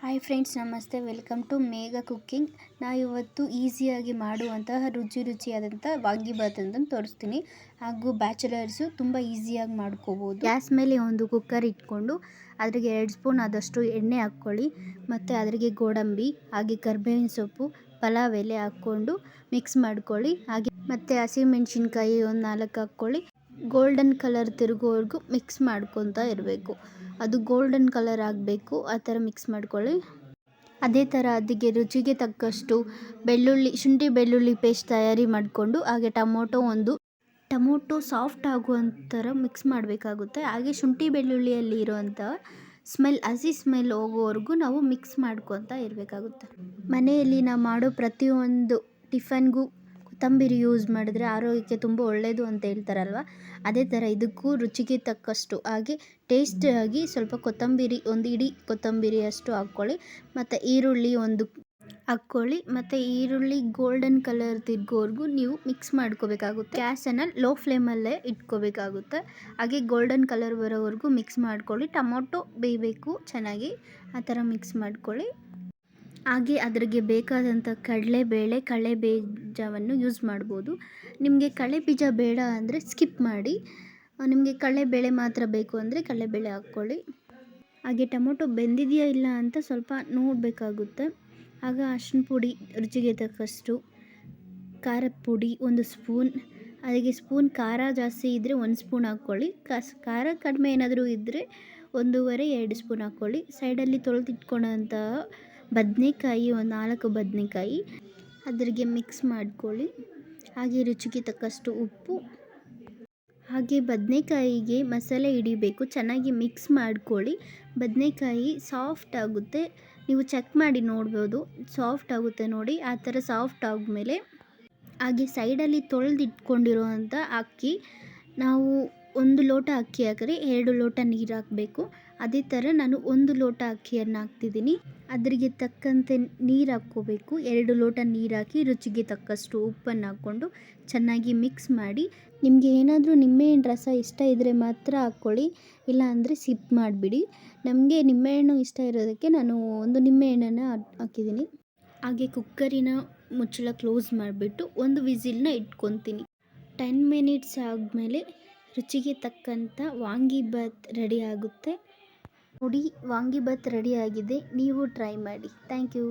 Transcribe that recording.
Hi friends, ನಮಸ್ತೆ. Welcome to Megha cooking. ಇವತ್ತು ಈಸಿಯಾಗಿ ಮಾಡುವಂತಹ ರುಚಿಯಾದಂಥ ವಾಂಗಿಬಾತ್ ಅಂತ ತೋರಿಸ್ತೀನಿ. ಹಾಗೂ ಬ್ಯಾಚುಲರ್ಸು ತುಂಬ ಈಸಿಯಾಗಿ ಮಾಡ್ಕೋಬೋದು. ಗ್ಯಾಸ್ ಮೇಲೆ ಒಂದು ಕುಕ್ಕರ್ ಇಟ್ಕೊಂಡು ಅದ್ರಿಗೆ 2 ಸ್ಪೂನ್ ಆದಷ್ಟು ಎಣ್ಣೆ ಹಾಕ್ಕೊಳ್ಳಿ. ಮತ್ತು ಅದ್ರಿಗೆ ಗೋಡಂಬಿ, ಹಾಗೆ ಕರಿಬೇವಿನ ಸೊಪ್ಪು, ಪಲಾವ್ ಎಲೆ ಹಾಕ್ಕೊಂಡು ಮಿಕ್ಸ್ ಮಾಡ್ಕೊಳ್ಳಿ. ಹಾಗೆ ಮತ್ತು ಹಸಿಮೆಣ್ಸಿನ್ಕಾಯಿ ಒಂದು 4 ಹಾಕ್ಕೊಳ್ಳಿ. ಗೋಲ್ಡನ್ ಕಲರ್ ತಿರುಗೋವರೆಗೂ ಮಿಕ್ಸ್ ಮಾಡ್ಕೊತಾ ಇರಬೇಕು. ಅದು ಗೋಲ್ಡನ್ ಕಲರ್ ಆಗಬೇಕು, ಆ ಥರ ಮಿಕ್ಸ್ ಮಾಡ್ಕೊಳ್ಳಿ. ಅದೇ ಥರ ಅದಕ್ಕೆ ರುಚಿಗೆ ತಕ್ಕಷ್ಟು ಶುಂಠಿ ಬೆಳ್ಳುಳ್ಳಿ ಪೇಸ್ಟ್ ತಯಾರಿ ಮಾಡಿಕೊಂಡು, ಹಾಗೆ ಟೊಮೊಟೊ ಸಾಫ್ಟ್ ಆಗುವಂಥ ಥರ ಮಿಕ್ಸ್ ಮಾಡಬೇಕಾಗುತ್ತೆ. ಹಾಗೆ ಶುಂಠಿ ಬೆಳ್ಳುಳ್ಳಿಯಲ್ಲಿ ಇರೋವಂಥ ಹಸಿ ಸ್ಮೆಲ್ ಹೋಗೋವರೆಗೂ ನಾವು ಮಿಕ್ಸ್ ಮಾಡ್ಕೊತಾ ಇರಬೇಕಾಗುತ್ತೆ. ಮನೆಯಲ್ಲಿ ನಾವು ಮಾಡೋ ಪ್ರತಿಯೊಂದು ಟಿಫನ್ಗೂ ಕೊತ್ತಂಬರಿ ಯೂಸ್ ಮಾಡಿದ್ರೆ ಆರೋಗ್ಯಕ್ಕೆ ತುಂಬ ಒಳ್ಳೆಯದು ಅಂತ ಹೇಳ್ತಾರಲ್ವ, ಅದೇ ಥರ ಇದಕ್ಕೂ ರುಚಿಗೆ ತಕ್ಕಷ್ಟು ಹಾಗೆ ಟೇಸ್ಟಾಗಿ ಸ್ವಲ್ಪ ಕೊತ್ತಂಬರಿ, ಒಂದು ಇಡೀ ಕೊತ್ತಂಬರಿ ಅಷ್ಟು ಹಾಕ್ಕೊಳ್ಳಿ. ಮತ್ತು ಈರುಳ್ಳಿ ಒಂದು ಹಾಕ್ಕೊಳ್ಳಿ. ಮತ್ತು ಈರುಳ್ಳಿ ಗೋಲ್ಡನ್ ಕಲರ್ ತಿರ್ಗೋವರೆಗೂ ನೀವು ಮಿಕ್ಸ್ ಮಾಡ್ಕೋಬೇಕಾಗುತ್ತೆ. ಗ್ಯಾಸನ್ನು ಲೋ ಫ್ಲೇಮಲ್ಲೇ ಇಟ್ಕೋಬೇಕಾಗುತ್ತೆ. ಹಾಗೆ ಗೋಲ್ಡನ್ ಕಲರ್ ಬರೋವರೆಗೂ ಮಿಕ್ಸ್ ಮಾಡ್ಕೊಳ್ಳಿ. ಟೊಮೊಟೊ ಬೇಯಬೇಕು ಚೆನ್ನಾಗಿ, ಆ ಥರ ಮಿಕ್ಸ್ ಮಾಡ್ಕೊಳ್ಳಿ. ಹಾಗೆ ಅದ್ರಿಗೆ ಬೇಕಾದಂಥ ಕಡಲೆ ಬೀಜವನ್ನು ಯೂಸ್ ಮಾಡ್ಬೋದು. ನಿಮಗೆ ಕಡಲೆಬೀಜ ಬೇಡ ಅಂದರೆ ಸ್ಕಿಪ್ ಮಾಡಿ. ನಿಮಗೆ ಕಡಲೆಬೇಳೆ ಮಾತ್ರ ಬೇಕು ಅಂದರೆ ಕಡಲೆಬೇಳೆ ಹಾಕ್ಕೊಳ್ಳಿ. ಹಾಗೆ ಟೊಮೊಟೊ ಬೆಂದಿದೆಯಾ ಇಲ್ಲ ಅಂತ ಸ್ವಲ್ಪ ನೋಡಬೇಕಾಗುತ್ತೆ. ಆಗ ಅರಿಶಿನ ಪುಡಿ ರುಚಿಗೆ ತಕ್ಕಷ್ಟು, ಖಾರದ ಪುಡಿ 1 ಸ್ಪೂನ್, ಅದಕ್ಕೆ ಖಾರ ಜಾಸ್ತಿ ಇದ್ದರೆ 1 ಸ್ಪೂನ್ ಹಾಕ್ಕೊಳ್ಳಿ. ಖಾರ ಕಡಿಮೆ ಏನಾದರೂ ಇದ್ದರೆ 1.5-2 ಸ್ಪೂನ್ ಹಾಕ್ಕೊಳ್ಳಿ. ಸೈಡಲ್ಲಿ ತೊಳೆದಿಟ್ಕೊಳ್ಳೋಂಥ ಬದನೆಕಾಯಿ, ಒಂದು 4 ಬದನೆಕಾಯಿ ಅದ್ರಿಗೆ ಮಿಕ್ಸ್ ಮಾಡ್ಕೊಳ್ಳಿ. ಹಾಗೆ ರುಚಿಗೆ ತಕ್ಕಷ್ಟು ಉಪ್ಪು. ಹಾಗೆ ಬದನೆಕಾಯಿಗೆ ಮಸಾಲೆ ಹಿಡಿಬೇಕು, ಚೆನ್ನಾಗಿ ಮಿಕ್ಸ್ ಮಾಡ್ಕೊಳ್ಳಿ. ಬದನೆಕಾಯಿ ಸಾಫ್ಟ್ ಆಗುತ್ತೆ, ನೀವು ಚೆಕ್ ಮಾಡಿ ನೋಡ್ಬೋದು. ಸಾಫ್ಟ್ ಆಗುತ್ತೆ ನೋಡಿ, ಆ ಥರ ಸಾಫ್ಟ್ ಆದಮೇಲೆ ಹಾಗೆ ಸೈಡಲ್ಲಿ ತೊಳೆದಿಟ್ಕೊಂಡಿರೋವಂಥ ಅಕ್ಕಿ, ನಾವು 1 ಲೋಟ ಅಕ್ಕಿ ಹಾಕಿದ್ರೆ 2 ಲೋಟ ನೀರು ಹಾಕಬೇಕು. ಅದೇ ಥರ ನಾನು 1 ಲೋಟ ಅಕ್ಕಿಯನ್ನು ಹಾಕ್ತಿದ್ದೀನಿ. ಅದ್ರಿಗೆ ತಕ್ಕಂತೆ ನೀರು ಹಾಕ್ಕೋಬೇಕು. 2 ಲೋಟ ನೀರು ಹಾಕಿ ರುಚಿಗೆ ತಕ್ಕಷ್ಟು ಉಪ್ಪನ್ನು ಹಾಕ್ಕೊಂಡು ಚೆನ್ನಾಗಿ ಮಿಕ್ಸ್ ಮಾಡಿ. ನಿಮಗೆ ಏನಾದರೂ ನಿಂಬೆಹಣ್ಣು ರಸ ಇಷ್ಟ ಇದ್ದರೆ ಮಾತ್ರ ಹಾಕ್ಕೊಳ್ಳಿ, ಇಲ್ಲ ಅಂದರೆ ಸಿಪ್ ಮಾಡಿಬಿಡಿ. ನಮಗೆ ನಿಂಬೆಹಣ್ಣು ಇಷ್ಟ ಇರೋದಕ್ಕೆ ನಾನು 1 ನಿಂಬೆಹಣ್ಣನ್ನು ಹಾಕಿದ್ದೀನಿ. ಹಾಗೆ ಕುಕ್ಕರಿನ ಮುಚ್ಚಳ ಕ್ಲೋಸ್ ಮಾಡಿಬಿಟ್ಟು 1 ವಿಸಿಲ್ನ ಇಟ್ಕೊತೀನಿ. 10 ಮಿನಿಟ್ಸ್ ಆದಮೇಲೆ ರುಚಿಗೆ ತಕ್ಕಂಥ ವಾಂಗಿಬಾತ್ ರೆಡಿ ಆಗುತ್ತೆ. ನೋಡಿ, ವಾಂಗಿಬಾತ್ ರೆಡಿ ಆಗಿದೆ. ನೀವು ಟ್ರೈ ಮಾಡಿ. Thank you.